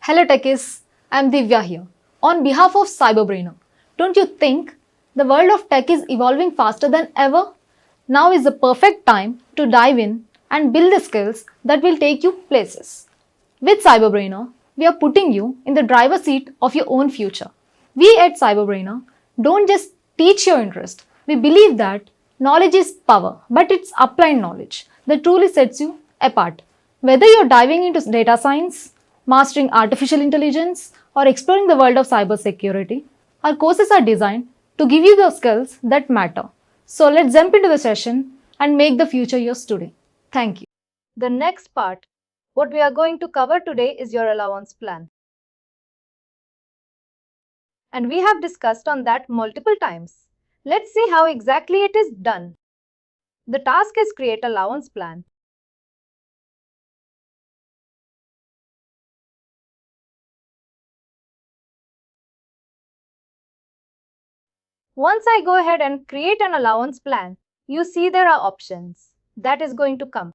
Hello techies, I'm Divya here. On behalf of CyberBrainer, don't you think the world of tech is evolving faster than ever? Now is the perfect time to dive in and build the skills that will take you places. With CyberBrainer, we are putting you in the driver's seat of your own future. We at CyberBrainer don't just teach your interest. We believe that knowledge is power, but it's applied knowledge that truly sets you apart. Whether you're diving into data science, mastering artificial intelligence, or exploring the world of cybersecurity, our courses are designed to give you the skills that matter. So let's jump into the session and make the future yours today. Thank you. The next part, what we are going to cover today is your allowance plan. And we have discussed on that multiple times. Let's see how exactly it is done. The task is create allowance plan. Once I go ahead and create an allowance plan, you see there are options that is going to come.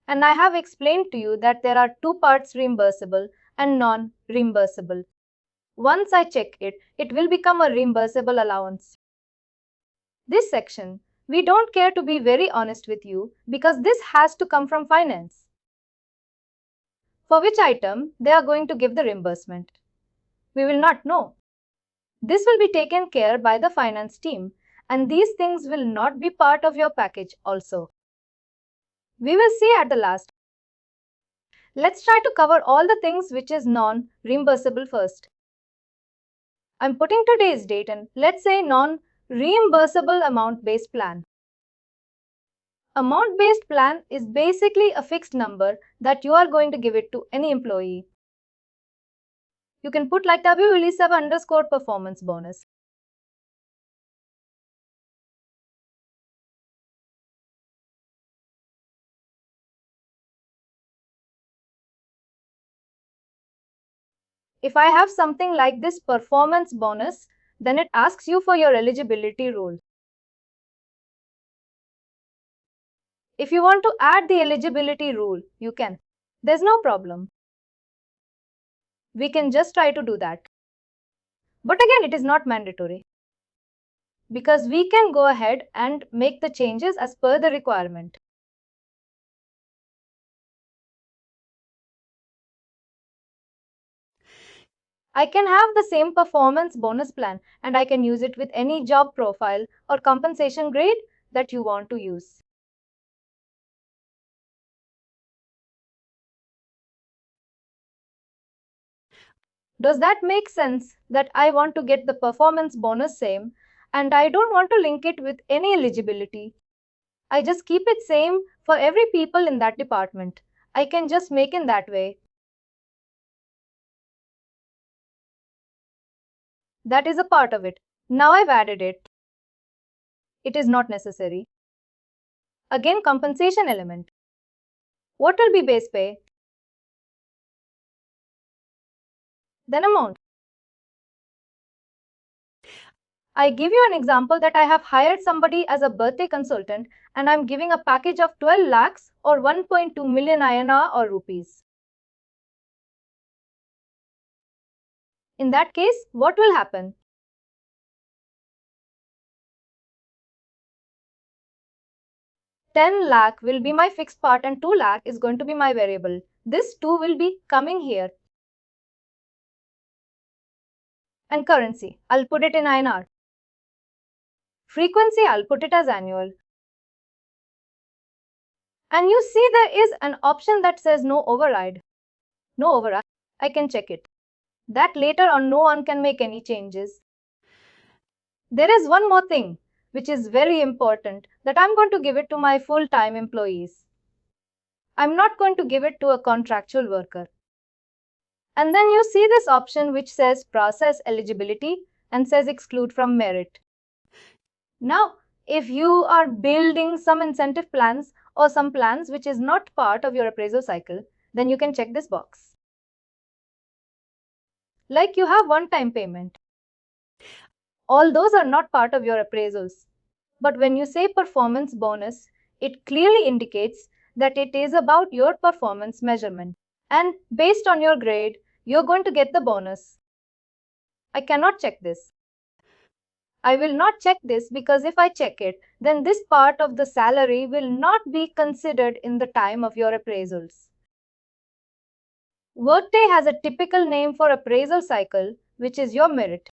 And I have explained to you that there are two parts, reimbursable and non-reimbursable. Once I check it, it will become a reimbursable allowance. This section, we don't care to be very honest with you because this has to come from finance. For which item they are going to give the reimbursement? We will not know. This will be taken care by the finance team, and these things will not be part of your package also. We will see at the last. Let's try to cover all the things which is non-reimbursable first. I'm putting today's date and let's say non-reimbursable amount-based plan. Amount-based plan is basically a fixed number that you are going to give it to any employee. You can put like W-release_performance bonus. If I have something like this performance bonus, then it asks you for your eligibility rule. If you want to add the eligibility rule, you can. There's no problem. We can just try to do that. But again, it is not mandatory. Because we can go ahead and make the changes as per the requirement. I can have the same performance bonus plan and I can use it with any job profile or compensation grade that you want to use. Does that make sense that I want to get the performance bonus same and I don't want to link it with any eligibility? I just keep it same for every people in that department. I can just make in that way. That is a part of it. Now I've added it. It is not necessary. Again, compensation element. What will be base pay? Then amount. I give you an example that I have hired somebody as a birthday consultant and I'm giving a package of 12 lakhs or 1.2 million INR or rupees. In that case, what will happen? $10 lakh will be my fixed part and 2 lakh is going to be my variable. This 2 will be coming here. And currency, I'll put it in INR. Frequency, I'll put it as annual. And you see there is an option that says no override. No override. I can check it. That later on no one can make any changes. There is one more thing which is very important that I'm going to give it to my full-time employees. I'm not going to give it to a contractual worker. And then you see this option which says process eligibility and says exclude from merit. Now, if you are building some incentive plans or some plans which is not part of your appraisal cycle, then you can check this box. Like you have one-time payment. All those are not part of your appraisals. But when you say performance bonus, it clearly indicates that it is about your performance measurement. And based on your grade, you're going to get the bonus. I cannot check this. I will not check this because if I check it, then this part of the salary will not be considered in the time of your appraisals. Workday has a typical name for appraisal cycle, which is your merit.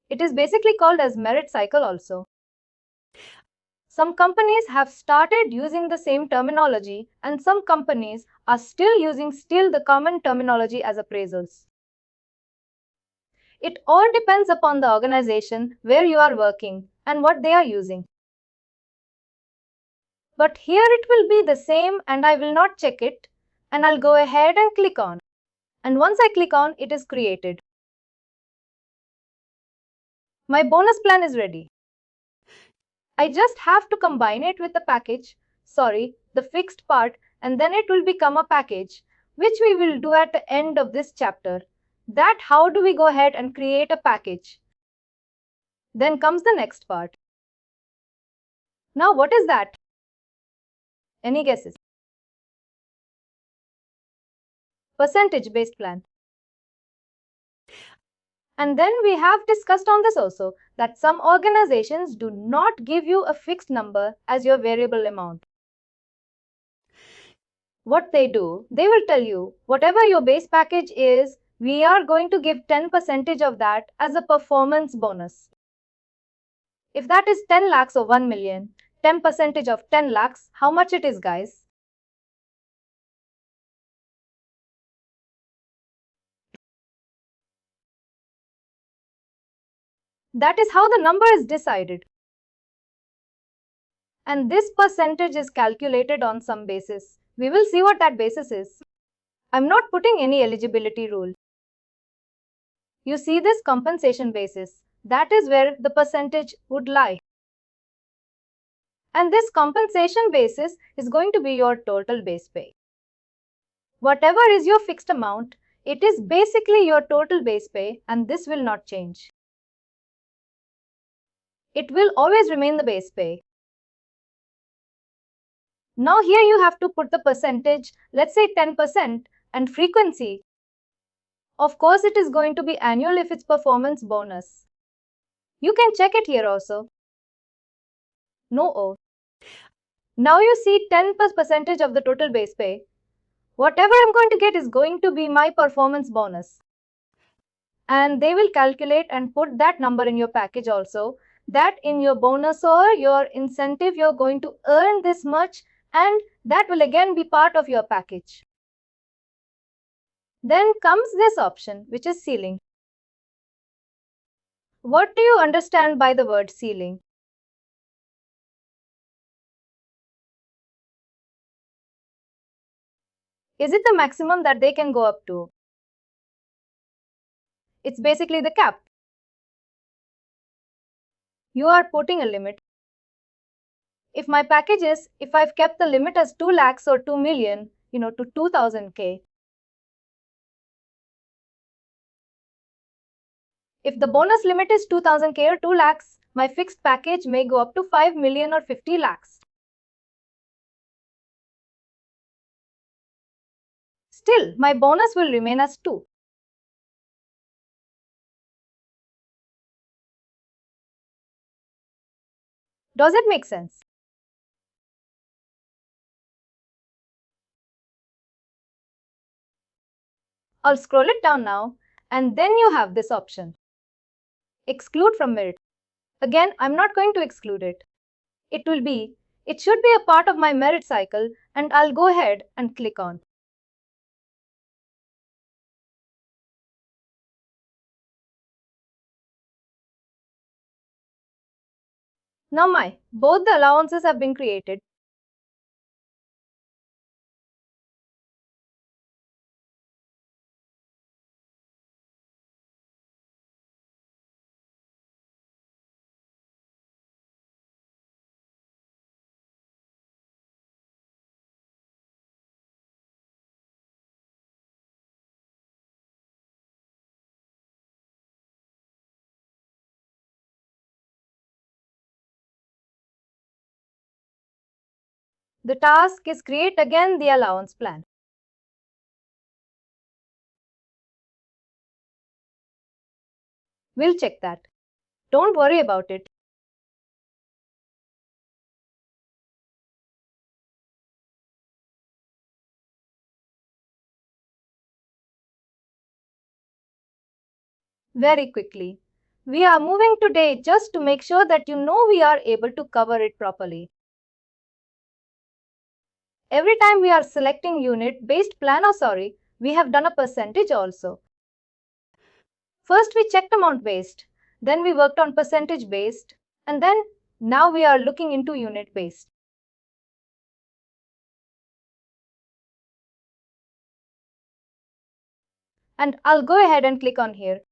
It is basically called as merit cycle also. Some companies have started using the same terminology and some companies are still using the common terminology as appraisals. It all depends upon the organization where you are working and what they are using. But here it will be the same and I will not check it and I'll go ahead and click on. And once I click on, it is created. My bonus plan is ready. I just have to combine it with the package, the fixed part, and then it will become a package, which we will do at the end of this chapter. That how do we go ahead and create a package? Then comes the next part. Now what is that? Any guesses? Percentage-based plan. And then we have discussed on this also that some organizations do not give you a fixed number as your variable amount. What they do, they will tell you whatever your base package is, we are going to give 10% of that as a performance bonus. If that is 10 lakhs or 1 million, 10% of 10 lakhs, how much it is, guys? That is how the number is decided. And this percentage is calculated on some basis. We will see what that basis is. I'm not putting any eligibility rule. You see this compensation basis. That is where the percentage would lie. And this compensation basis is going to be your total base pay. Whatever is your fixed amount, it is basically your total base pay and this will not change. It will always remain the base pay. Now here you have to put the percentage, let's say 10%, and frequency. Of course, it is going to be annual if it's performance bonus. You can check it here also. No O. Now you see 10% of the total base pay. Whatever I'm going to get is going to be my performance bonus. And they will calculate and put that number in your package also, that in your bonus or your incentive you're going to earn this much and that will again be part of your package. Then comes this option, which is ceiling. What do you understand by the word ceiling? Is it the maximum that they can go up to? It's basically the cap. You are putting a limit. If my package is, if I've kept the limit as 2 lakhs or 2 million, to 2000K. If the bonus limit is 2000K or 2 lakhs, my fixed package may go up to 5 million or 50 lakhs. Still, my bonus will remain as 2. Does it make sense? I'll scroll it down now, and then you have this option. Exclude from merit. Again, I'm not going to exclude it. It should be a part of my merit cycle, and I'll go ahead and click on. Now both the allowances have been created. The task is create again the allowance plan. We'll check that. Don't worry about it. Very quickly. We are moving today just to make sure that you know we are able to cover it properly. Every time we are selecting unit-based plan we have done a percentage also. First we checked amount based, then we worked on percentage based, and then now we are looking into unit based. And I'll go ahead and click on here.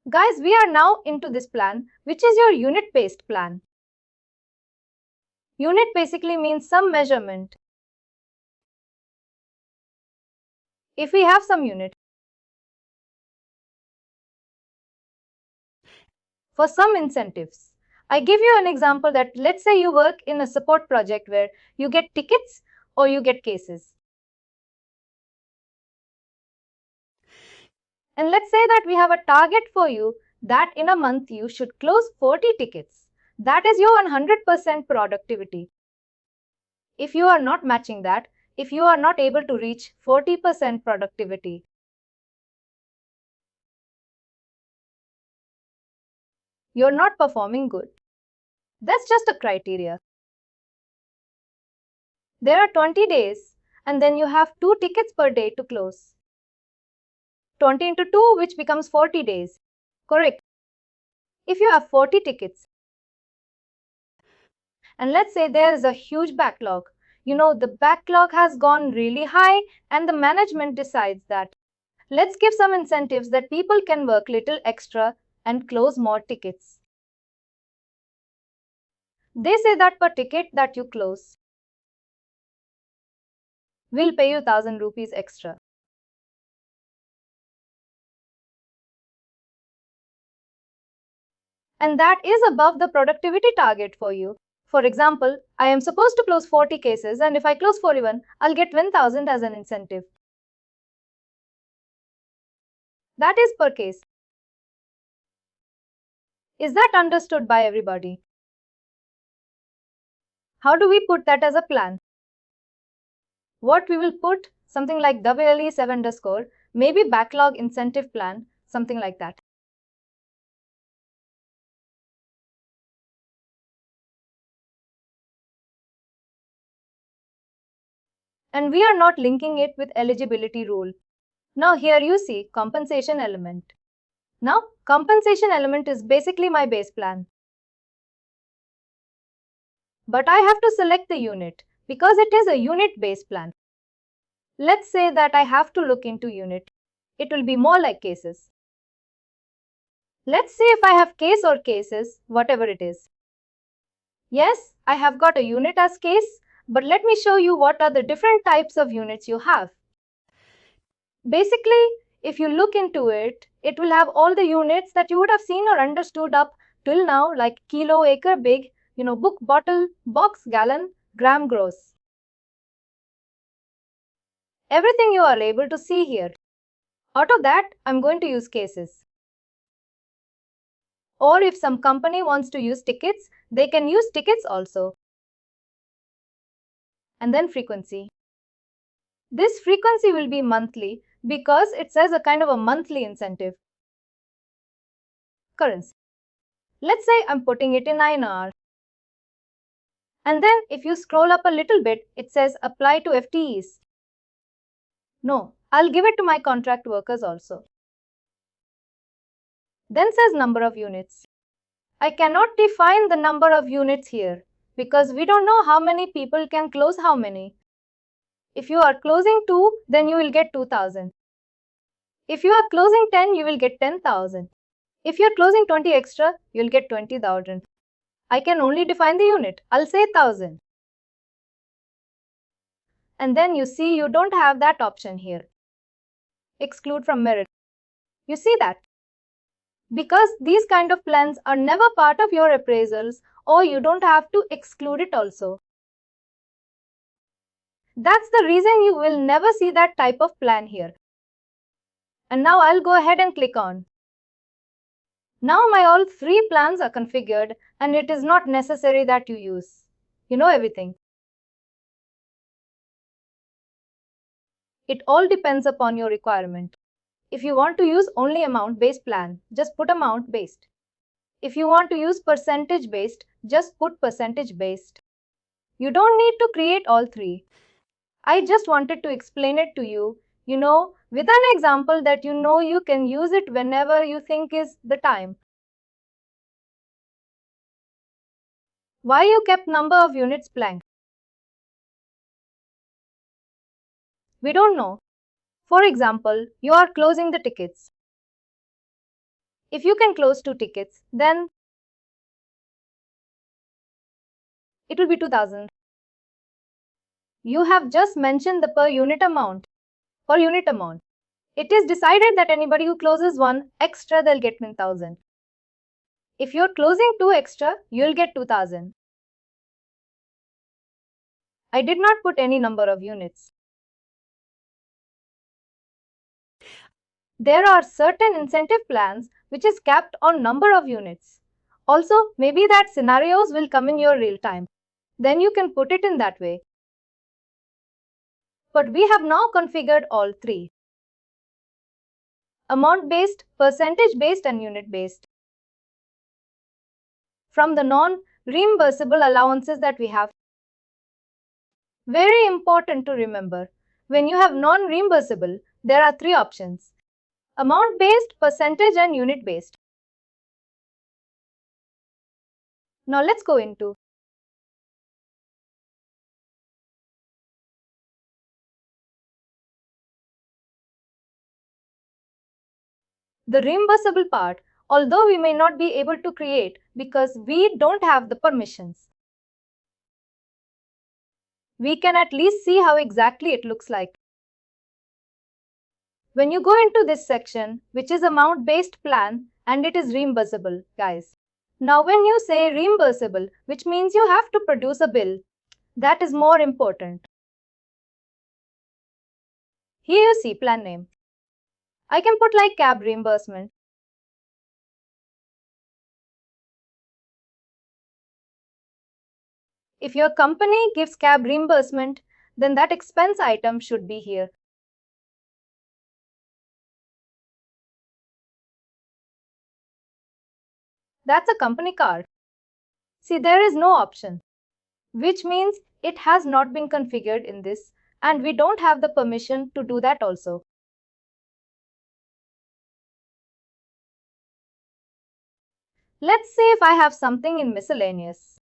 Guys, we are now into this plan, which is your unit-based plan. Unit basically means some measurement. If we have some unit, for some incentives. I give you an example that let's say you work in a support project where you get tickets or you get cases. And let's say that we have a target for you that in a month you should close 40 tickets. That is your 100% productivity. If you are not matching that, if you are not able to reach 40% productivity, you're not performing good. That's just a criteria. There are 20 days and then you have 2 tickets per day to close. 20 into 2 which becomes 40 days. Correct. If you have 40 tickets and let's say there is a huge backlog, the backlog has gone really high and the management decides that let's give some incentives that people can work little extra and close more tickets. They say that per ticket that you close, we'll pay you 1000 rupees extra. And that is above the productivity target for you. For example, I am supposed to close 40 cases and if I close 41, I'll get 1000 as an incentive. That is per case. Is that understood by everybody? How do we put that as a plan? What we will put, something like WLE7 underscore, maybe backlog incentive plan, something like that. And we are not linking it with eligibility rule. Now here you see compensation element. Now compensation element is basically my base plan. But I have to select the unit because it is a unit-based plan. Let's say that I have to look into unit. It will be more like cases. Let's see if I have case or cases, whatever it is. Yes, I have got a unit as case, but let me show you what are the different types of units you have. Basically, if you look into it, it will have all the units that you would have seen or understood up till now, like kilo, acre, big, book, bottle, box, gallon, gram, gross. Everything you are able to see here. Out of that, I'm going to use cases. Or if some company wants to use tickets, they can use tickets also. And then frequency. This frequency will be monthly because it says a kind of a monthly incentive. Currency. Let's say I'm putting it in INR. And then if you scroll up a little bit, it says apply to FTEs. No, I'll give it to my contract workers also. Then says number of units. I cannot define the number of units here because we don't know how many people can close how many. If you are closing 2, then you will get 2000. If you are closing 10, you will get 10,000. If you are closing 20 extra, you will get 20,000. I can only define the unit. I'll say 1000. And then you see you don't have that option here. Exclude from merit. You see that? Because these kind of plans are never part of your appraisals, or you don't have to exclude it also. That's the reason you will never see that type of plan here. And now I'll go ahead and click on. Now my all 3 plans are configured and it is not necessary that you use. You know everything. It all depends upon your requirement. If you want to use only amount-based plan, just put amount-based. If you want to use percentage-based, just put percentage-based. You don't need to create all 3. I just wanted to explain it to you, with an example that you can use it whenever you think is the time. Why you kept number of units blank? We don't know. For example, you are closing the tickets. If you can close 2 tickets, then it will be 2000. You have just mentioned the per unit amount. Per unit amount. It is decided that anybody who closes 1 extra, they'll get 1000. If you're closing 2 extra, you'll get 2000. I did not put any number of units. There are certain incentive plans which is capped on number of units. Also, maybe that scenarios will come in your real time. Then you can put it in that way. But we have now configured all 3. Amount-based, percentage-based and unit-based. From the non-reimbursable allowances that we have. Very important to remember, when you have non-reimbursable, there are 3 options. Amount-based, percentage and unit-based. Now let's go into the reimbursable part, although we may not be able to create because we don't have the permissions. We can at least see how exactly it looks like. When you go into this section, which is amount-based plan, and it is reimbursable, guys. Now when you say reimbursable, which means you have to produce a bill, that is more important. Here you see plan name. I can put like cab reimbursement. If your company gives cab reimbursement, then that expense item should be here. That's a company car. See, there is no option, which means it has not been configured in this, and we don't have the permission to do that also. Let's see if I have something in miscellaneous.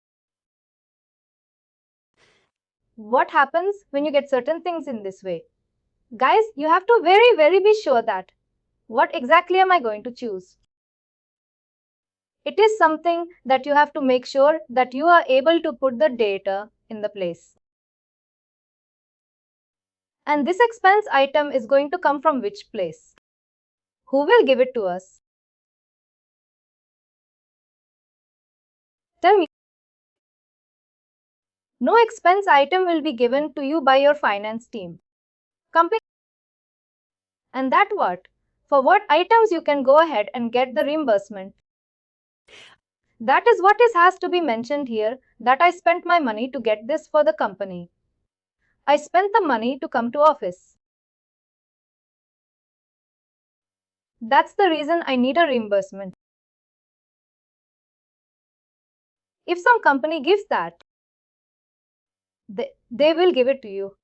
What happens when you get certain things in this way? Guys, you have to very be sure that what exactly am I going to choose? It is something that you have to make sure that you are able to put the data in the place. And this expense item is going to come from which place? Who will give it to us? Tell me. No expense item will be given to you by your finance team. Company. And that what? For what items you can go ahead and get the reimbursement? That is what has to be mentioned here, that I spent my money to get this for the company. I spent the money to come to office. That's the reason I need a reimbursement. If some company gives that, they will give it to you.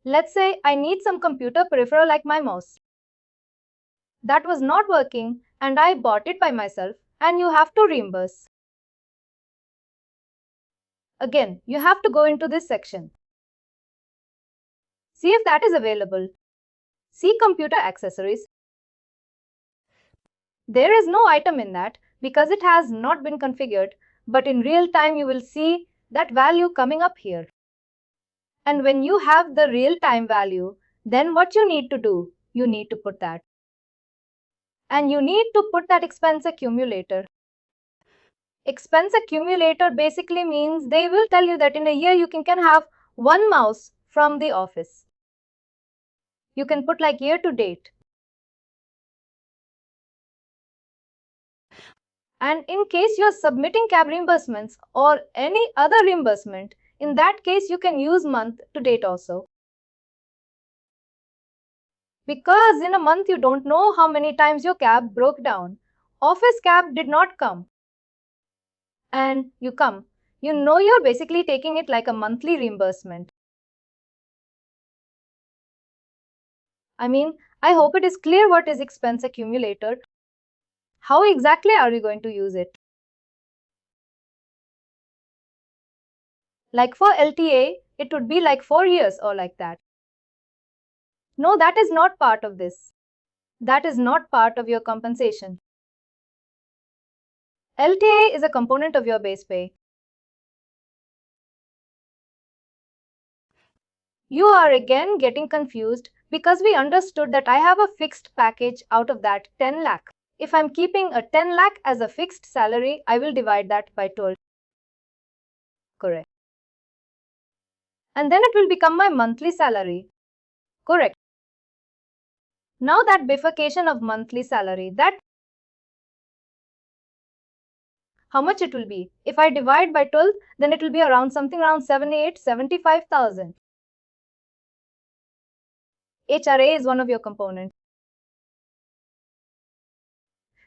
Let's say I need some computer peripheral like my mouse. That was not working and I bought it by myself and you have to reimburse. Again, you have to go into this section. See if that is available. See computer accessories. There is no item in that because it has not been configured, but in real time you will see that value coming up here. And when you have the real time value, then what you need to do, you need to put that. And you need to put that expense accumulator. Expense accumulator basically means they will tell you that in a year you can have one mouse from the office. You can put like year to date. And in case you're submitting cab reimbursements or any other reimbursement, in that case you can use month to date also. Because in a month you don't know how many times your cab broke down. Office cab did not come. And you come. You know you're basically taking it like a monthly reimbursement. I hope it is clear what is expense accumulator. How exactly are you going to use it? Like for LTA, it would be like 4 years or like that. No, that is not part of this. That is not part of your compensation. LTA is a component of your base pay. You are again getting confused because we understood that I have a fixed package out of that 10 lakh. If I'm keeping a 10 lakh as a fixed salary, I will divide that by 12. Correct. And then it will become my monthly salary. Correct. Now that bifurcation of monthly salary, that how much it will be? If I divide by 12, then it will be around something around 75,000. HRA is one of your components.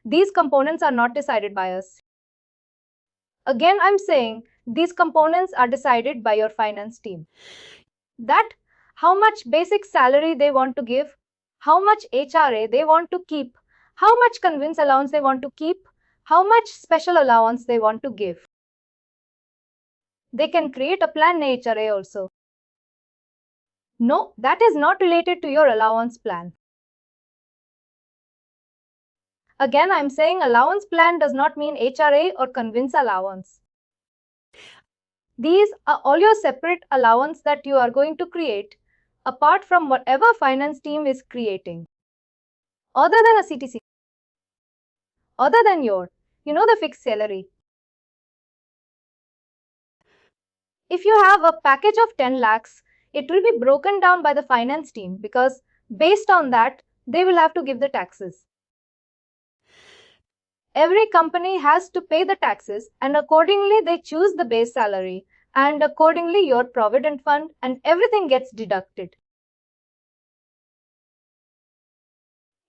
These components are not decided by us. Again, I'm saying these components are decided by your finance team. That how much basic salary they want to give, how much HRA they want to keep, how much convince allowance they want to keep, how much special allowance they want to give. They can create a plan in HRA also. No, that is not related to your allowance plan. Again, I'm saying allowance plan does not mean HRA or convince allowance. These are all your separate allowance that you are going to create apart from whatever finance team is creating. Other than a CTC. Other than your, the fixed salary. If you have a package of 10 lakhs, it will be broken down by the finance team because based on that, they will have to give the taxes. Every company has to pay the taxes and accordingly they choose the base salary and accordingly your provident fund and everything gets deducted.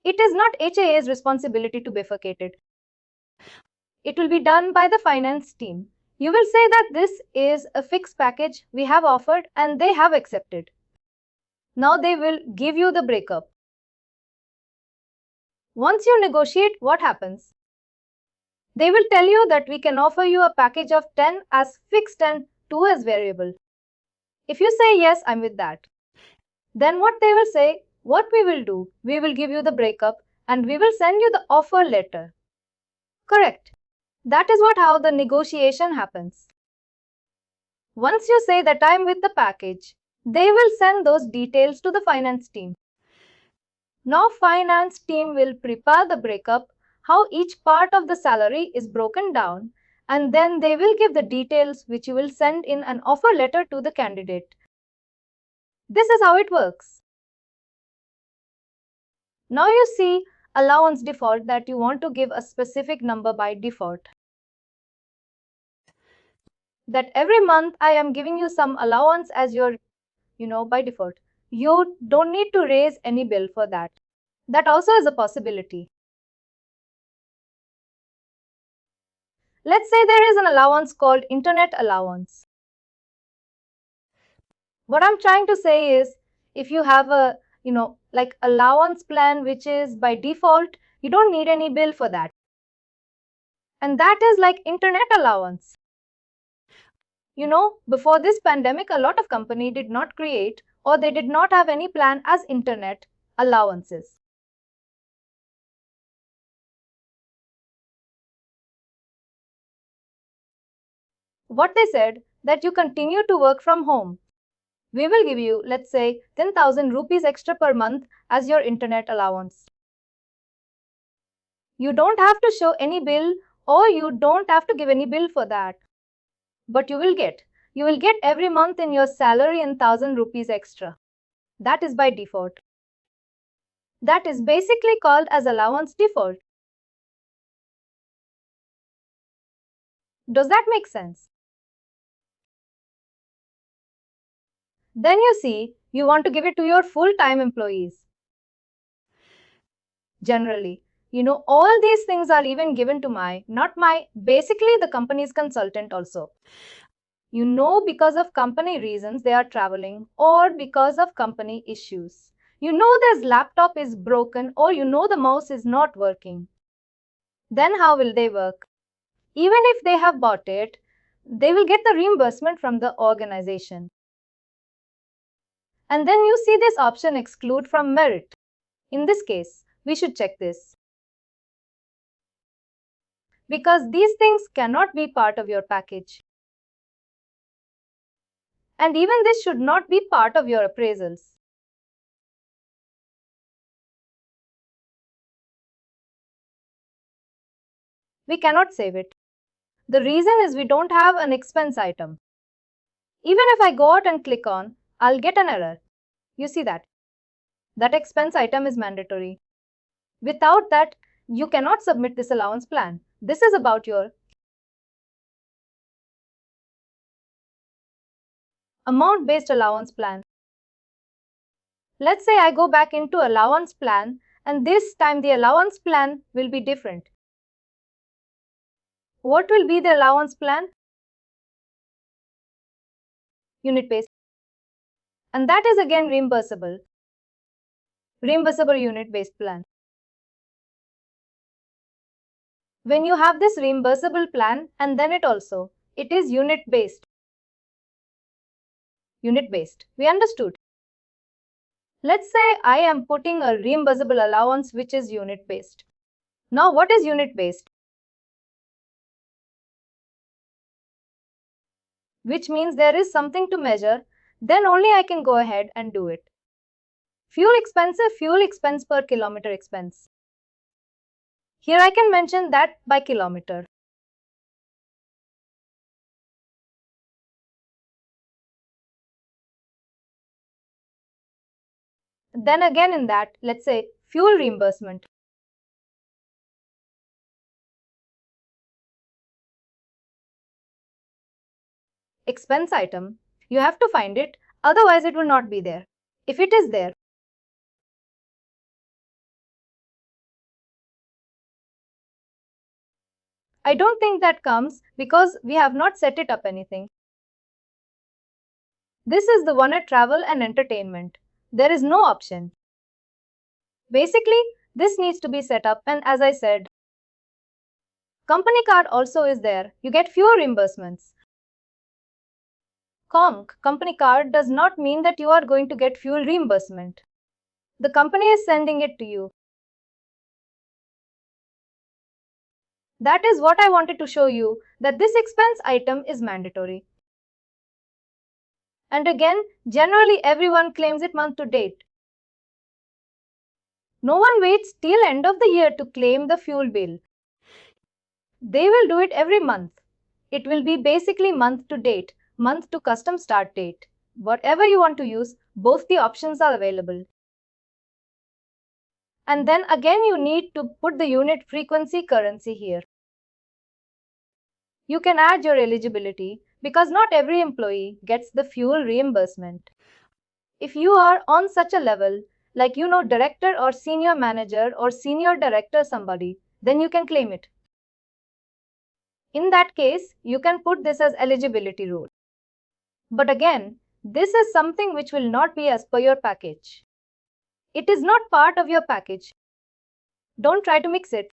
It is not HAA's responsibility to bifurcate it. It will be done by the finance team. You will say that this is a fixed package we have offered and they have accepted. Now they will give you the breakup. Once you negotiate, what happens? They will tell you that we can offer you a package of 10 as fixed and 2 as variable. If you say yes, I'm with that. Then what they will say, what we will do, we will give you the breakup and we will send you the offer letter. Correct. That is how the negotiation happens. Once you say that I'm with the package, they will send those details to the finance team. Now finance team will prepare the breakup, how each part of the salary is broken down, and then they will give the details which you will send in an offer letter to the candidate. This is how it works. Now you see allowance default that you want to give a specific number by default. That every month I am giving you some allowance as your, by default. You don't need to raise any bill for that. That also is a possibility. Let's say there is an allowance called internet allowance. What I'm trying to say is, if you have a, like allowance plan which is by default, you don't need any bill for that. And that is like internet allowance. Before this pandemic, a lot of companies did not create or they did not have any plan as internet allowances. What they said that you continue to work from home. We will give you, let's say, 10,000 rupees extra per month as your internet allowance. You don't have to show any bill or you don't have to give any bill for that. But you will get every month in your salary and 1,000 rupees extra. That is by default. That is basically called as allowance default. Does that make sense? Then you see, you want to give it to your full-time employees. Generally, all these things are even given to basically the company's consultant also. Because of company reasons they are traveling or because of company issues. Their laptop is broken or the mouse is not working. Then how will they work? Even if they have bought it, they will get the reimbursement from the organization. And then you see this option exclude from merit. In this case, we should check this. Because these things cannot be part of your package. And even this should not be part of your appraisals. We cannot save it. The reason is we don't have an expense item. Even if I go out and click on, I'll get an error. You see that? That expense item is mandatory. Without that, you cannot submit this allowance plan. This is about your amount-based allowance plan. Let's say I go back into allowance plan and this time the allowance plan will be different. What will be the allowance plan? Unit-based. And that is again reimbursable. Reimbursable unit-based plan. When you have this reimbursable plan and then it is unit-based. Unit-based. We understood. Let's say I am putting a reimbursable allowance which is unit-based. Now what is unit-based? Which means there is something to measure, then only I can go ahead and do it. Fuel expense per kilometer expense. Here I can mention that by kilometer. Then again in that, let's say fuel reimbursement. Expense item, you have to find it, otherwise it will not be there. If it is there, I don't think that comes because we have not set it up anything. This is the one at travel and entertainment. There is no option. Basically, this needs to be set up and as I said, company card also is there. You get fewer reimbursements. Company card does not mean that you are going to get fuel reimbursement. The company is sending it to you. That is what I wanted to show you, that this expense item is mandatory. And again, generally everyone claims it month to date. No one waits till end of the year to claim the fuel bill. They will do it every month. It will be basically month to date, month to custom start date. Whatever you want to use, both the options are available. And then again you need to put the unit frequency currency here. You can add your eligibility because not every employee gets the fuel reimbursement. If you are on such a level, like director or senior manager or senior director somebody, then you can claim it. In that case, you can put this as eligibility rule. But again, this is something which will not be as per your package. It is not part of your package. Don't try to mix it.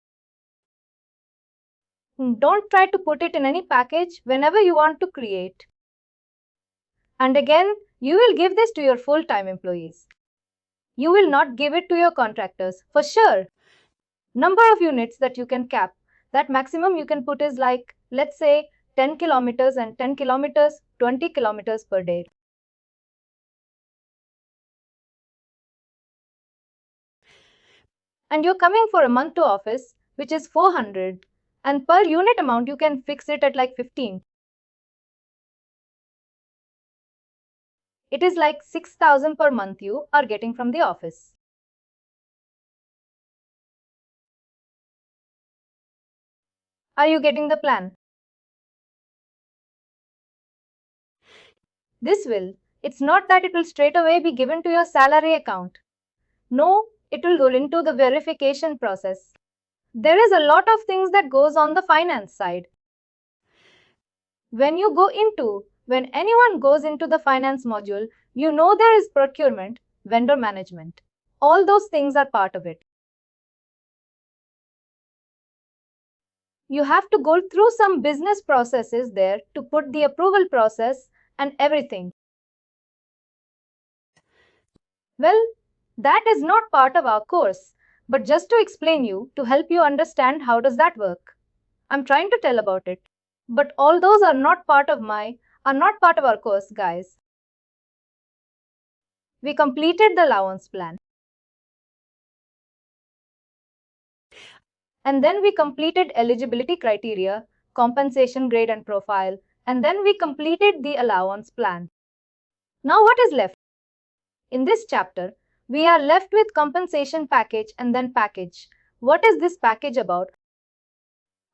Don't try to put it in any package whenever you want to create. And again, you will give this to your full-time employees. You will not give it to your contractors, for sure. Number of units that you can cap, that maximum you can put is like, let's say, 10 kilometers and 10 kilometers, 20 kilometers per day. And you're coming for a month to office, which is 400, and per unit amount you can fix it at like 15. It is like 6,000 per month you are getting from the office. Are you getting the plan? This will. It's not that it will straight away be given to your salary account. No, it will go into the verification process. There is a lot of things that goes on the finance side. When anyone goes into the finance module, you know there is procurement, vendor management. All those things are part of it. You have to go through some business processes there to put the approval process and everything. Well, that is not part of our course, but just to explain you, to help you understand how does that work. I'm trying to tell about it. But all those are not part of our course, guys. We completed the allowance plan. And then we completed eligibility criteria, compensation grade and profile, and then we completed the allowance plan. Now what is left? In this chapter, we are left with compensation package and then package. What is this package about?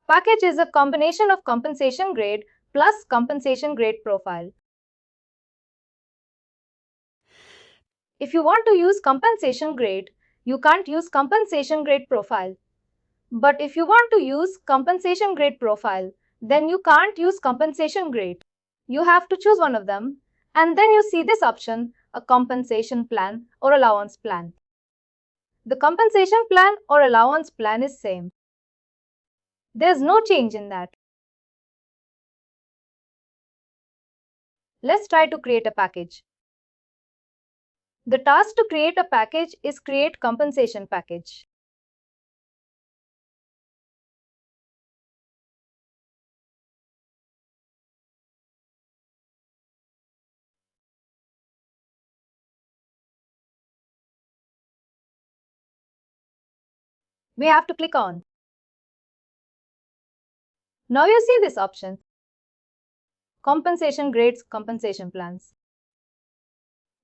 Package is a combination of compensation grade plus compensation grade profile. If you want to use compensation grade, you can't use compensation grade profile. But if you want to use compensation grade profile, then you can't use compensation grade. You have to choose one of them, and then you see this option, a compensation plan or allowance plan. The compensation plan or allowance plan is same. There's no change in that. Let's try to create a package. The task to create a package is create compensation package. We have to click on. Now you see this option. Compensation grades, compensation plans.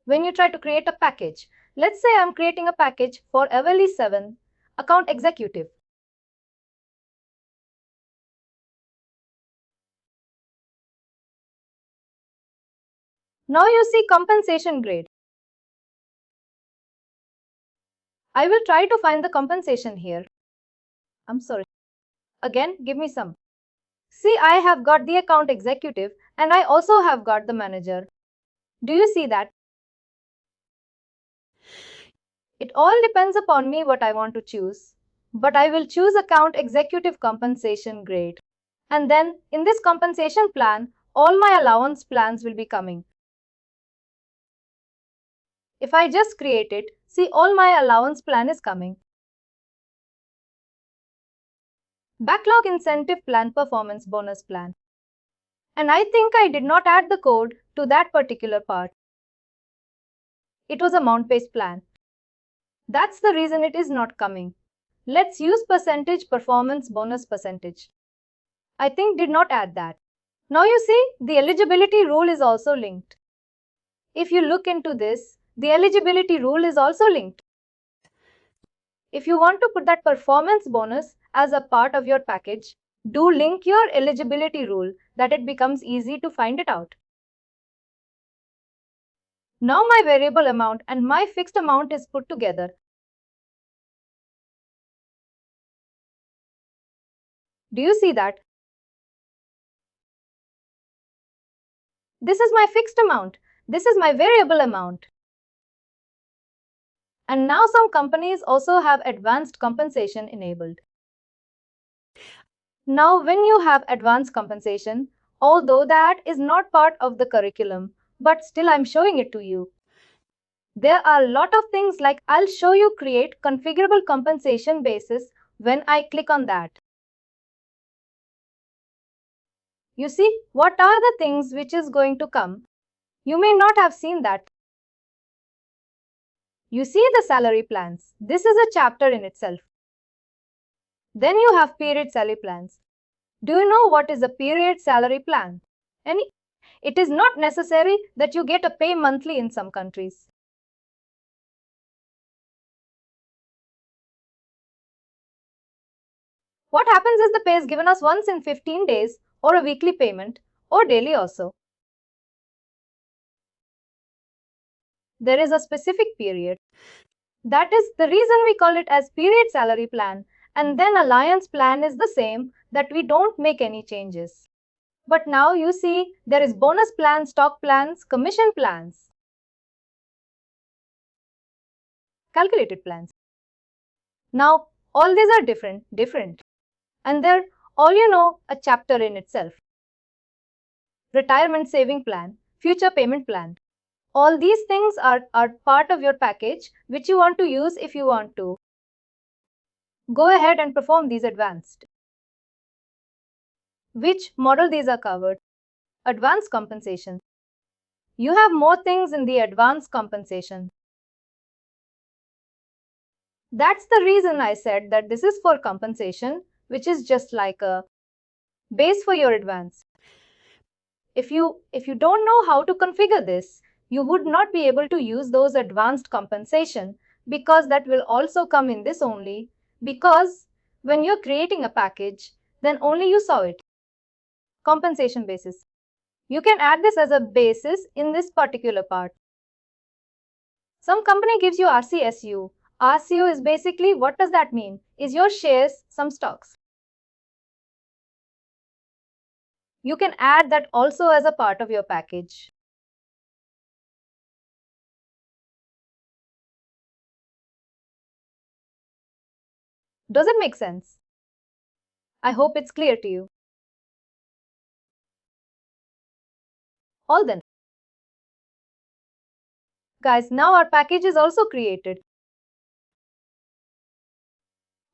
When you try to create a package, let's say I'm creating a package for Everly 7, account executive. Now you see compensation grade. I will try to find the compensation here. I'm sorry. Again, give me some. See, I have got the account executive and I also have got the manager. Do you see that? It all depends upon me what I want to choose. But I will choose account executive compensation grade. And then, in this compensation plan, all my allowance plans will be coming. If I just create it, see all my allowance plan is coming. Backlog incentive plan, performance bonus plan. And I think I did not add the code to that particular part. It was a mount-based plan. That's the reason it is not coming. Let's use percentage performance bonus percentage. I think did not add that. Now you see, the eligibility rule is also linked. If you look into this, the eligibility rule is also linked. If you want to put that performance bonus as a part of your package, do link your eligibility rule that it becomes easy to find it out. Now my variable amount and my fixed amount is put together. Do you see that? This is my fixed amount. This is my variable amount. And now some companies also have advanced compensation enabled. Now when you have advanced compensation, although that is not part of the curriculum, but still I'm showing it to you. There are a lot of things like I'll show you create configurable compensation basis when I click on that. You see, what are the things which is going to come? You may not have seen that. You see the salary plans. This is a chapter in itself. Then you have period salary plans. Do you know what is a period salary plan? It is not necessary that you get a pay monthly in some countries. What happens is the pay is given us once in 15 days or a weekly payment or daily also. There is a specific period. That is the reason we call it as period salary plan, and then Allowance plan is the same, that we don't make any changes. But now you see there is bonus plans, stock plans, commission plans, calculated plans. Now all these are different. And they're all a chapter in itself. Retirement saving plan, future payment plan. All these things are part of your package which you want to use if you want to. Go ahead and perform these advanced. Which model these are covered? Advanced compensation. You have more things in the advanced compensation. That's the reason I said that this is for compensation, which is just like a base for your advance. If you don't know how to configure this, you would not be able to use those advanced compensation, because that will also come in this only, because when you're creating a package, then only you saw it. Compensation basis. You can add this as a basis in this particular part. Some company gives you RCSU. RCU is basically, what does that mean? Is your shares some stocks. You can add that also as a part of your package. Does it make sense? I hope it's clear to you. All then. Guys, now our package is also created.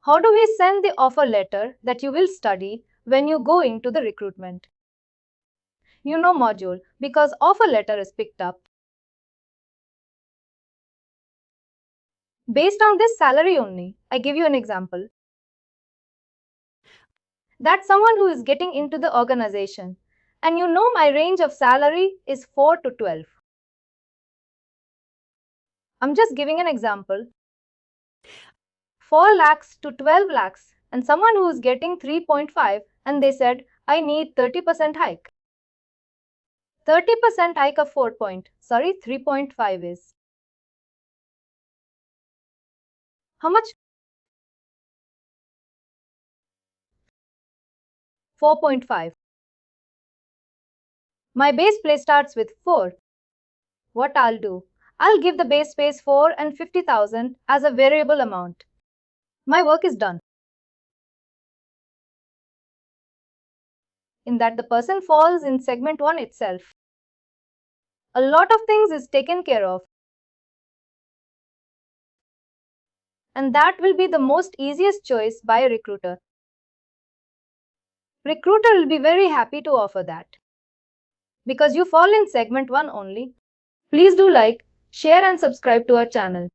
How do we send the offer letter that you will study when you go into the recruitment? Module, because offer letter is picked up. Based on this salary only, I give you an example. That's someone who is getting into the organization. And my range of salary is 4 to 12. I'm just giving an example. 4 lakhs to 12 lakhs, and someone who is getting 3.5, and they said, I need 30% hike. 30% hike of 3.5 is. How much? 4.5. My base pay starts with 4. What I'll do? I'll give the base pay 4 and 50,000 as a variable amount. My work is done. In that the person falls in segment 1 itself. A lot of things is taken care of. And that will be the most easiest choice by a recruiter. Recruiter will be very happy to offer that. Because you fall in segment 1 only. Please do like, share and subscribe to our channel.